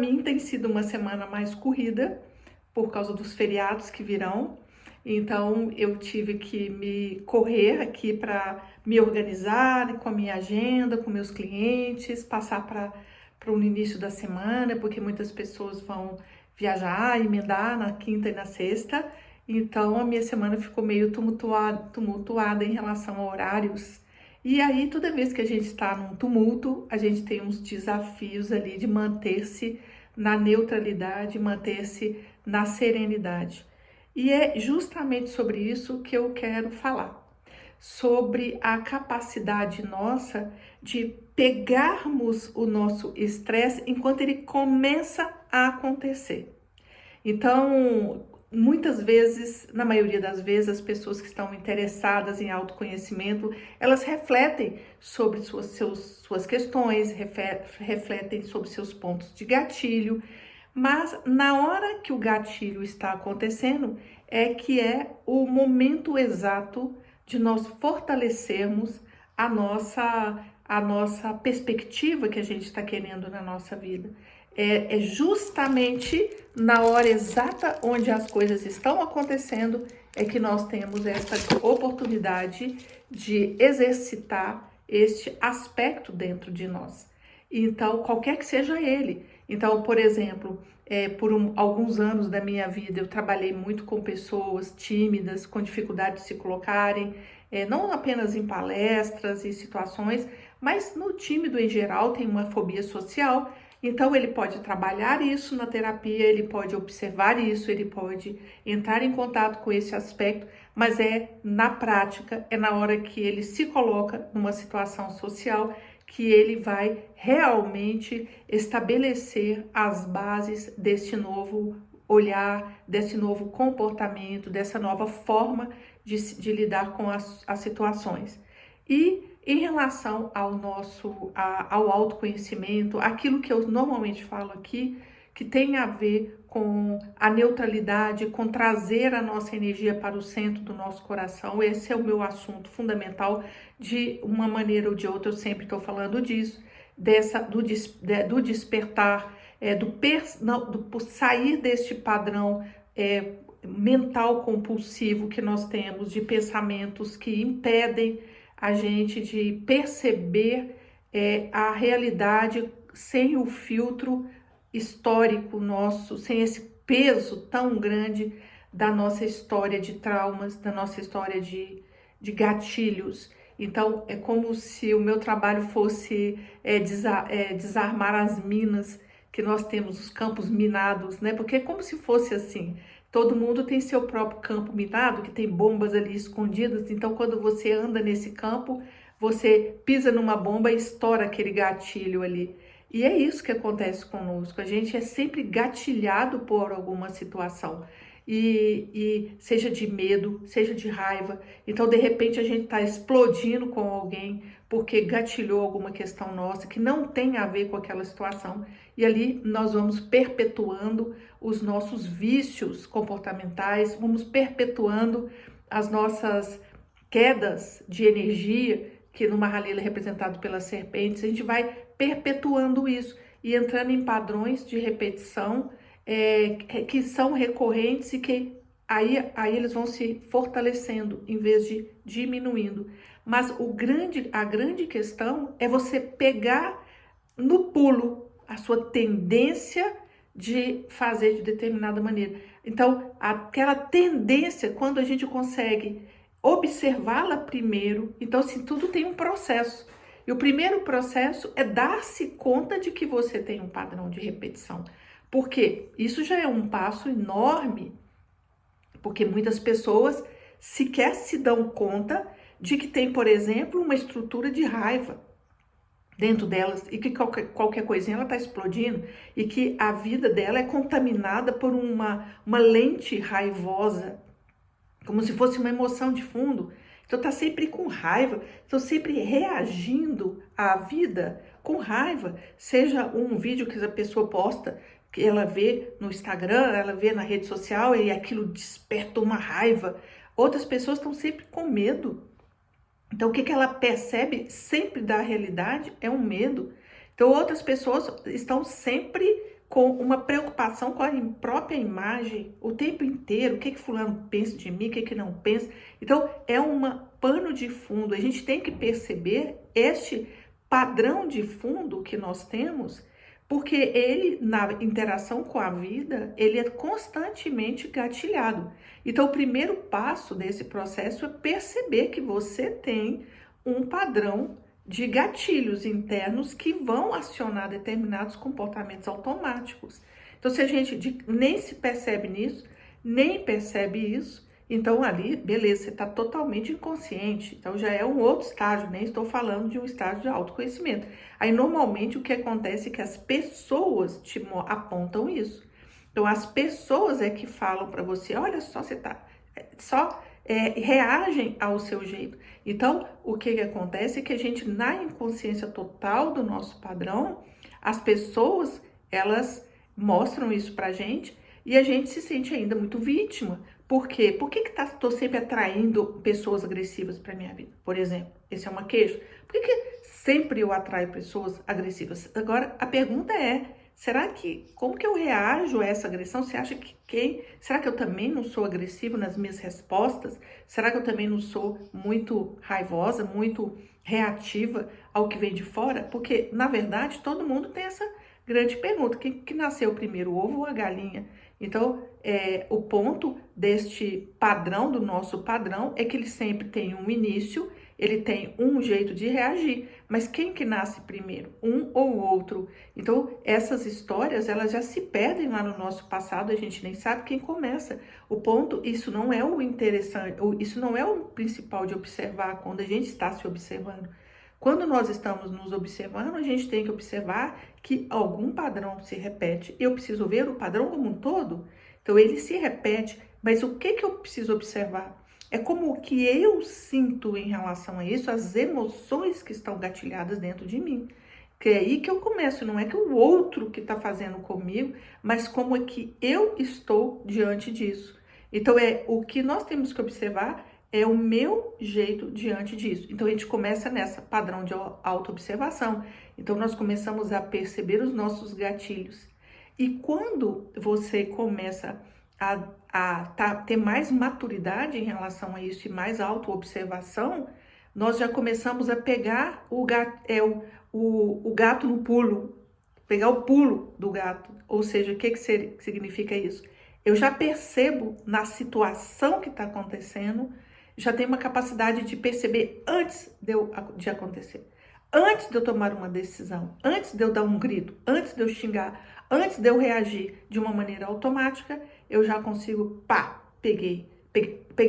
mim tem sido uma semana mais corrida por causa dos feriados que virão. Então eu tive que me correr aqui para me organizar com a minha agenda, com meus clientes, passar para o início da semana, porque muitas pessoas vão viajar, emendar na quinta e na sexta. Então a minha semana ficou meio tumultuada em relação a horários. E aí, toda vez que a gente está num tumulto, a gente tem uns desafios ali de manter-se na neutralidade, manter-se na serenidade. E é justamente sobre isso que eu quero falar, sobre a capacidade nossa de pegarmos o nosso estresse enquanto ele começa a acontecer. Então, muitas vezes, na maioria das vezes, as pessoas que estão interessadas em autoconhecimento, elas refletem sobre suas questões, refletem sobre seus pontos de gatilho, mas na hora que o gatilho está acontecendo, é que é o momento exato de nós fortalecermos a nossa perspectiva que a gente está querendo na nossa vida. É justamente na hora exata onde as coisas estão acontecendo é que nós temos essa oportunidade de exercitar este aspecto dentro de nós. Então, qualquer que seja ele. Então, por exemplo, alguns anos da minha vida eu trabalhei muito com pessoas tímidas, com dificuldade de se colocarem, não apenas em palestras e situações, mas no tímido em geral tem uma fobia social. Então ele pode trabalhar isso na terapia, ele pode observar isso, ele pode entrar em contato com esse aspecto, mas na prática, é na hora que ele se coloca numa situação social que ele vai realmente estabelecer as bases desse novo olhar, desse novo comportamento, dessa nova forma de lidar com as situações. E em relação ao autoconhecimento, aquilo que eu normalmente falo aqui, que tem a ver com a neutralidade, com trazer a nossa energia para o centro do nosso coração. Esse é o meu assunto fundamental, de uma maneira ou de outra, eu sempre estou falando disso, do despertar, do sair deste padrão mental compulsivo que nós temos, de pensamentos que impedem a gente de perceber a realidade sem o filtro histórico nosso, sem esse peso tão grande da nossa história de traumas, da nossa história de gatilhos. Então, é como se o meu trabalho fosse desarmar as minas que nós temos, os campos minados, né? Porque é como se fosse assim. Todo mundo tem seu próprio campo minado, que tem bombas ali escondidas. Então, quando você anda nesse campo, você pisa numa bomba e estoura aquele gatilho ali. E é isso que acontece conosco. A gente é sempre gatilhado por alguma situação. E seja de medo, seja de raiva. Então, de repente, a gente está explodindo com alguém porque gatilhou alguma questão nossa que não tem a ver com aquela situação. E ali nós vamos perpetuando os nossos vícios comportamentais, vamos perpetuando as nossas quedas de energia, que no Mahalela é representado pelas serpentes. A gente vai perpetuando isso e entrando em padrões de repetição que são recorrentes e que aí eles vão se fortalecendo em vez de diminuindo. Mas a grande questão é você pegar no pulo a sua tendência de fazer de determinada maneira. Então, aquela tendência, quando a gente consegue observá-la primeiro, então assim, tudo tem um processo. E o primeiro processo é dar-se conta de que você tem um padrão de repetição. Porque isso já é um passo enorme, porque muitas pessoas sequer se dão conta de que tem, por exemplo, uma estrutura de raiva dentro delas e que qualquer coisinha ela está explodindo e que a vida dela é contaminada por uma lente raivosa, como se fosse uma emoção de fundo. Então tá sempre com raiva, estão sempre reagindo à vida com raiva, seja um vídeo que a pessoa posta, que ela vê no Instagram, ela vê na rede social e aquilo desperta uma raiva. Outras pessoas estão sempre com medo. Então, o que ela percebe sempre da realidade é um medo. Então, outras pessoas estão sempre com uma preocupação com a própria imagem o tempo inteiro, o que fulano pensa de mim, o que não pensa. Então, é um pano de fundo. A gente tem que perceber este padrão de fundo que nós temos, porque ele, na interação com a vida, ele é constantemente gatilhado. Então, o primeiro passo desse processo é perceber que você tem um padrão de gatilhos internos que vão acionar determinados comportamentos automáticos. Então, se a gente nem se percebe nisso, nem percebe isso, então ali, beleza, você está totalmente inconsciente. Então, já é um outro estágio, nem estou falando de um estágio de autoconhecimento. Aí, normalmente, o que acontece é que as pessoas te apontam isso. Então, as pessoas é que falam para você, olha só, você está... reagem ao seu jeito. Então, o que acontece é que a gente, na inconsciência total do nosso padrão, as pessoas, elas mostram isso pra gente e a gente se sente ainda muito vítima. Por quê? Por que tô sempre atraindo pessoas agressivas pra minha vida? Por exemplo, esse é uma queixa. Por que sempre eu atraio pessoas agressivas? Agora, a pergunta é, como que eu reajo a essa agressão? Você acha será que eu também não sou agressivo nas minhas respostas? Será que eu também não sou muito raivosa, muito reativa ao que vem de fora? Porque, na verdade, todo mundo tem essa grande pergunta. Quem que nasceu primeiro, o ovo ou a galinha? Então, o ponto deste padrão, do nosso padrão, é que ele sempre tem um início, ele tem um jeito de reagir, mas quem que nasce primeiro? Um ou outro? Então, essas histórias, elas já se perdem lá no nosso passado, a gente nem sabe quem começa. O ponto, isso não é o interessante, isso não é o principal de observar quando a gente está se observando. Quando nós estamos nos observando, a gente tem que observar que algum padrão se repete. Eu preciso ver o padrão como um todo? Então, ele se repete, mas o que eu preciso observar? É como o que eu sinto em relação a isso, as emoções que estão gatilhadas dentro de mim. Que é aí que eu começo, não é que o outro que está fazendo comigo, mas como é que eu estou diante disso. Então, o que nós temos que observar é o meu jeito diante disso. Então, a gente começa nessa padrão de autoobservação. Então, nós começamos a perceber os nossos gatilhos. E quando você começa ter mais maturidade em relação a isso e mais autoobservação, nós já começamos a pegar o gato no pulo, pegar o pulo do gato. Ou seja, o que significa isso? Eu já percebo na situação que está acontecendo, já tenho uma capacidade de perceber antes de acontecer. Antes de eu tomar uma decisão, antes de eu dar um grito, antes de eu xingar, antes de eu reagir de uma maneira automática, eu já consigo, peguei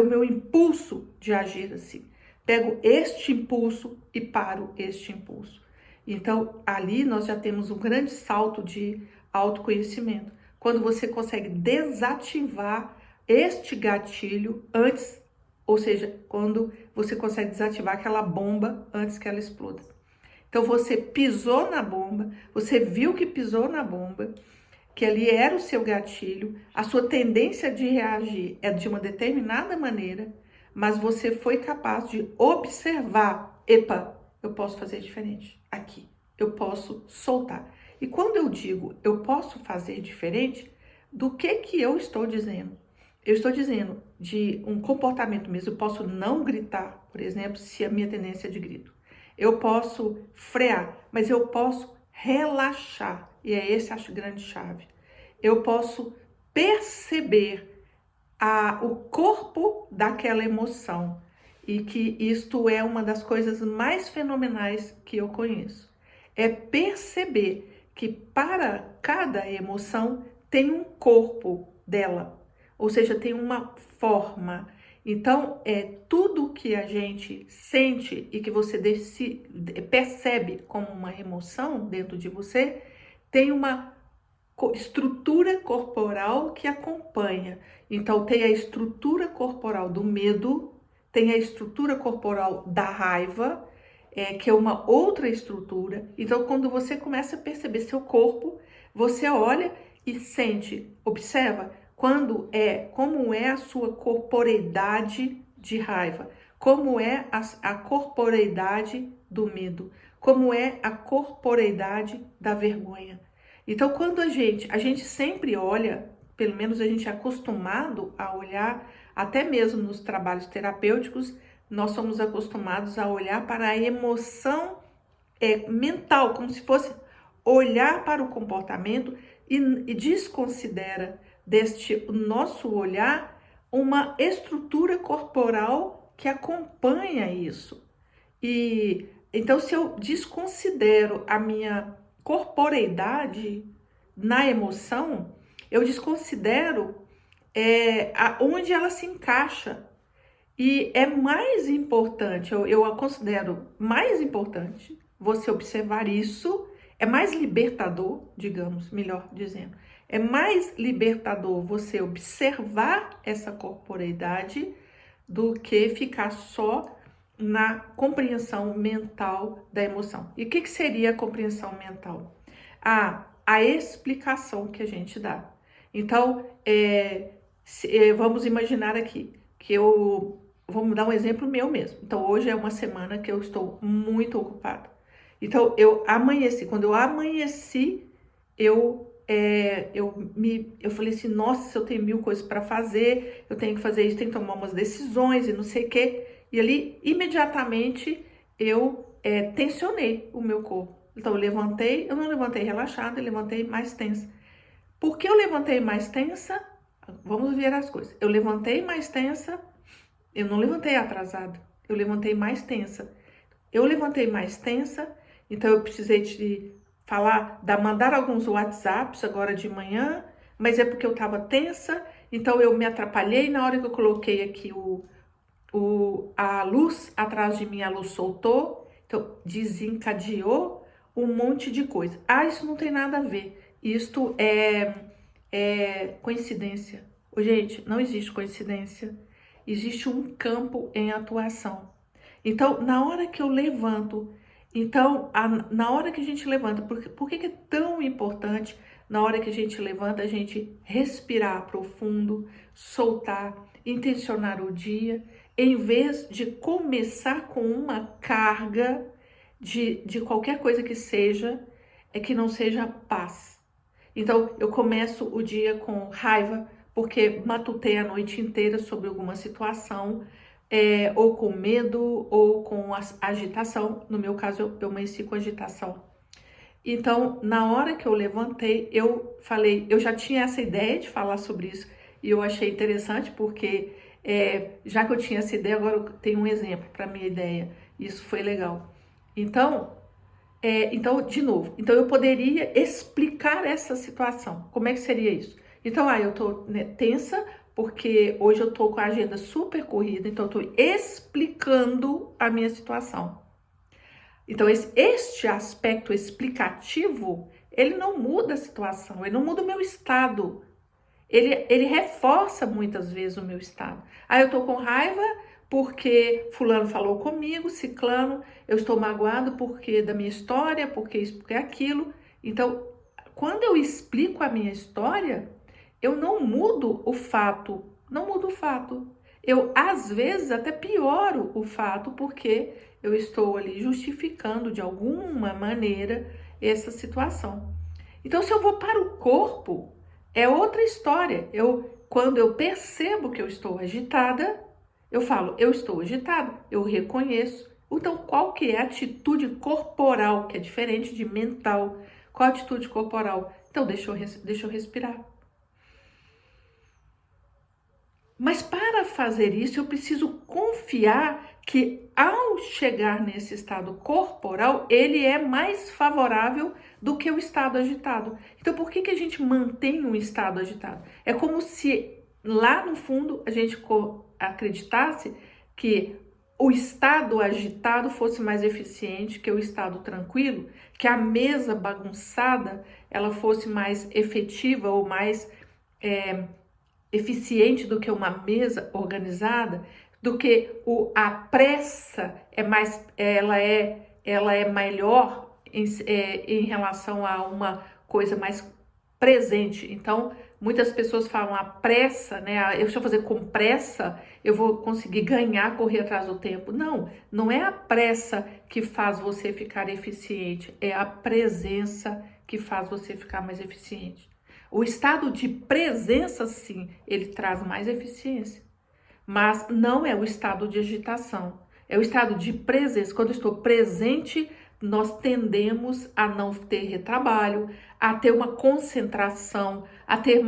o meu impulso de agir assim. Pego este impulso e paro este impulso. Então, ali nós já temos um grande salto de autoconhecimento. Quando você consegue desativar este gatilho antes, ou seja, quando você consegue desativar aquela bomba antes que ela exploda. Então, você pisou na bomba, você viu que pisou na bomba, que ali era o seu gatilho, a sua tendência de reagir é de uma determinada maneira, mas você foi capaz de observar, epa, eu posso fazer diferente aqui, eu posso soltar. E quando eu digo eu posso fazer diferente, do que eu estou dizendo? Eu estou dizendo de um comportamento mesmo, eu posso não gritar, por exemplo, se a minha tendência é de grito. Eu posso frear, mas eu posso relaxar. E é esse a grande chave. Eu posso perceber o corpo daquela emoção. E que isto é uma das coisas mais fenomenais que eu conheço. É perceber que para cada emoção tem um corpo dela. Ou seja, tem uma forma. Então, tudo que a gente sente e que você percebe como uma emoção dentro de você, tem uma estrutura corporal que acompanha. Então, tem a estrutura corporal do medo, tem a estrutura corporal da raiva, que é uma outra estrutura. Então, quando você começa a perceber seu corpo, você olha e sente, observa, como é a sua corporeidade de raiva, como é a corporeidade do medo, como é a corporeidade da vergonha. Então, quando a gente sempre olha, pelo menos a gente é acostumado a olhar, até mesmo nos trabalhos terapêuticos, nós somos acostumados a olhar para a emoção mental, como se fosse olhar para o comportamento e desconsidera deste nosso olhar uma estrutura corporal que acompanha isso. E então, se eu desconsidero a minha corporeidade na emoção, eu desconsidero onde ela se encaixa. E é mais importante, eu a considero mais importante você observar isso, é mais libertador, digamos, melhor dizendo, é mais libertador você observar essa corporeidade do que ficar só na compreensão mental da emoção. E o que seria a compreensão mental? A explicação que a gente dá. Então, vamos imaginar aqui que vamos dar um exemplo meu mesmo. Então, hoje é uma semana que eu estou muito ocupada. Então, quando eu amanheci, eu falei assim, nossa, eu tenho 1000 coisas para fazer, eu tenho que fazer isso, tenho que tomar umas decisões e não sei o quê. E ali, imediatamente, eu tensionei o meu corpo. Então, eu não levantei relaxada, eu levantei mais tensa. Por que eu levantei mais tensa? Vamos ver as coisas. Eu levantei mais tensa, eu não levantei atrasada, eu levantei mais tensa. Eu levantei mais tensa, então eu precisei te mandar alguns WhatsApps agora de manhã, mas é porque eu estava tensa, então eu me atrapalhei na hora que eu coloquei aqui a luz atrás de mim, a luz soltou, então desencadeou um monte de coisa. Isso não tem nada a ver, isto é coincidência. Gente, não existe coincidência, existe um campo em atuação. Então, na hora que eu levanto, na hora que a gente levanta, por que é tão importante na hora que a gente levanta, a gente respirar profundo, soltar, intencionar o dia, em vez de começar com uma carga de qualquer coisa que seja, que não seja paz. Então, eu começo o dia com raiva, porque matutei a noite inteira sobre alguma situação, ou com medo, ou com agitação. No meu caso, eu amanheci com agitação. Então, na hora que eu levantei, eu falei, eu já tinha essa ideia de falar sobre isso, e eu achei interessante, porque já que eu tinha essa ideia, agora eu tenho um exemplo para a minha ideia. Isso foi legal. Então, de novo, então eu poderia explicar essa situação. Como é que seria isso? Então, eu tô tensa porque hoje eu tô com a agenda super corrida, então eu tô explicando a minha situação. Então, este aspecto explicativo, ele não muda a situação, ele não muda o meu estado. Ele reforça muitas vezes o meu estado. Eu tô com raiva porque fulano falou comigo, ciclano, eu estou magoado porque da minha história, porque isso, porque aquilo. Então, quando eu explico a minha história, eu não mudo o fato, Eu, às vezes, até pioro o fato porque eu estou ali justificando de alguma maneira essa situação. Então, se eu vou para o corpo, é outra história. Quando eu percebo que eu estou agitada, eu falo, eu estou agitada, eu reconheço. Então, qual que é a atitude corporal, que é diferente de mental? Qual a atitude corporal? Então, deixa eu respirar. Mas para fazer isso, eu preciso confiar que ao chegar nesse estado corporal, ele é mais favorável do que o estado agitado. Então, por que a gente mantém um estado agitado? É como se lá no fundo a gente acreditasse que o estado agitado fosse mais eficiente que o estado tranquilo, que a mesa bagunçada ela fosse mais efetiva ou mais eficiente do que uma mesa organizada, do que a pressa ela é melhor em relação a uma coisa mais presente. Então, muitas pessoas falam a pressa, né? Se eu fazer com pressa, eu vou conseguir ganhar, correr atrás do tempo. Não é a pressa que faz você ficar eficiente, é a presença que faz você ficar mais eficiente. O estado de presença, sim, ele traz mais eficiência, mas não é o estado de agitação, é o estado de presença. Quando eu estou presente, nós tendemos a não ter retrabalho, a ter uma concentração, a ter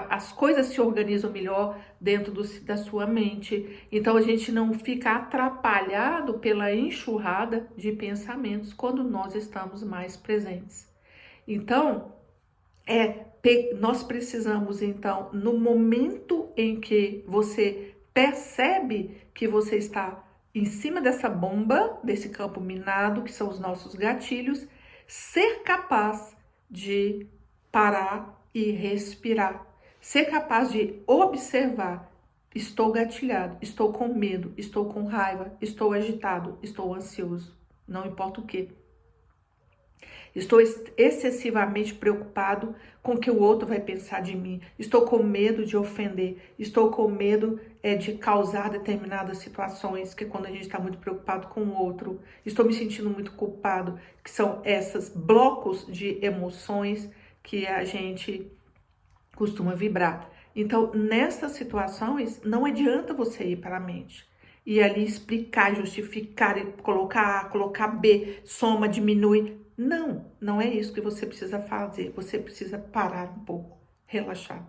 as coisas se organizam melhor dentro da sua mente. Então a gente não fica atrapalhado pela enxurrada de pensamentos quando nós estamos mais presentes. Então, nós precisamos, então, no momento em que você percebe que você está em cima dessa bomba, desse campo minado, que são os nossos gatilhos, ser capaz de parar e respirar. Ser capaz de observar. Estou gatilhado, estou com medo, estou com raiva, estou agitado, estou ansioso. Não importa o que. Estou excessivamente preocupado com o que o outro vai pensar de mim. Estou com medo de ofender. Estou com medo de causar determinadas situações, que é quando a gente está muito preocupado com o outro. Estou me sentindo muito culpado, que são esses blocos de emoções que a gente costuma vibrar. Então, nessas situações, não adianta você ir para a mente e ali explicar, justificar, colocar A, colocar B, soma, diminui. Não, não é isso que você precisa fazer. Você precisa parar um pouco, relaxar.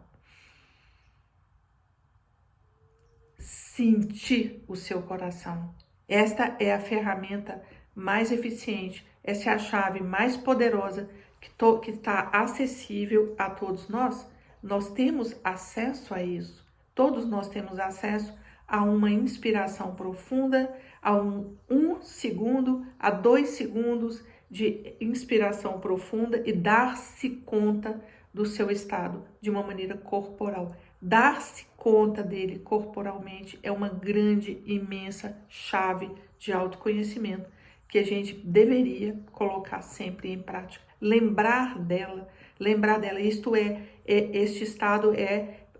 Sentir o seu coração. Esta é a ferramenta mais eficiente, essa é a chave mais poderosa que está acessível a todos nós. Nós temos acesso a isso. Todos nós temos acesso a uma inspiração profunda, a um segundo, a 2 segundos de inspiração profunda e dar-se conta do seu estado de uma maneira corporal. Dar-se conta dele corporalmente é uma grande, imensa chave de autoconhecimento que a gente deveria colocar sempre em prática. Lembrar dela. Este estado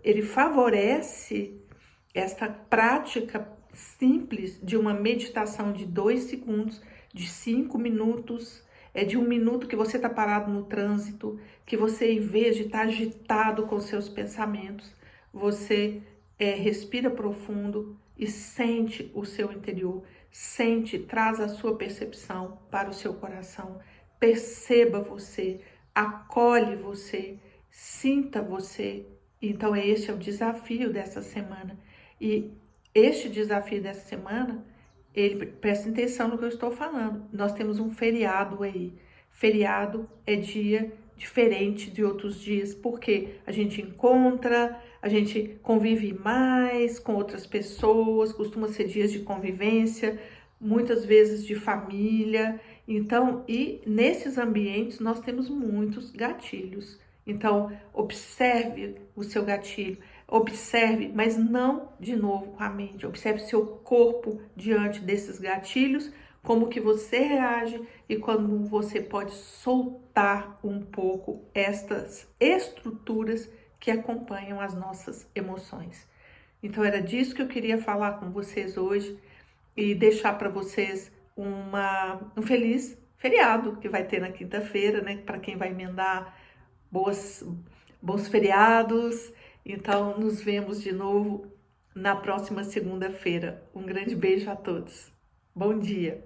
ele favorece esta prática simples de uma meditação de 2 segundos, de 5 minutos, de 1 minuto que você está parado no trânsito, que você, em vez de estar agitado com seus pensamentos, você respira profundo e sente o seu interior, traz a sua percepção para o seu coração, perceba você, acolhe você, sinta você. Então esse é o desafio dessa semana. E este desafio dessa semana, presta atenção no que eu estou falando. Nós temos um feriado aí. Feriado é dia diferente de outros dias, porque a gente a gente convive mais com outras pessoas, costuma ser dias de convivência, muitas vezes de família. Então, e nesses ambientes nós temos muitos gatilhos. Então, observe o seu gatilho. Observe, mas não de novo com a mente. Observe seu corpo diante desses gatilhos, como que você reage e como você pode soltar um pouco estas estruturas que acompanham as nossas emoções. Então era disso que eu queria falar com vocês hoje e deixar para vocês um feliz feriado que vai ter na quinta-feira, né? Para quem vai emendar bons feriados. Então, nos vemos de novo na próxima segunda-feira. Um grande beijo a todos. Bom dia!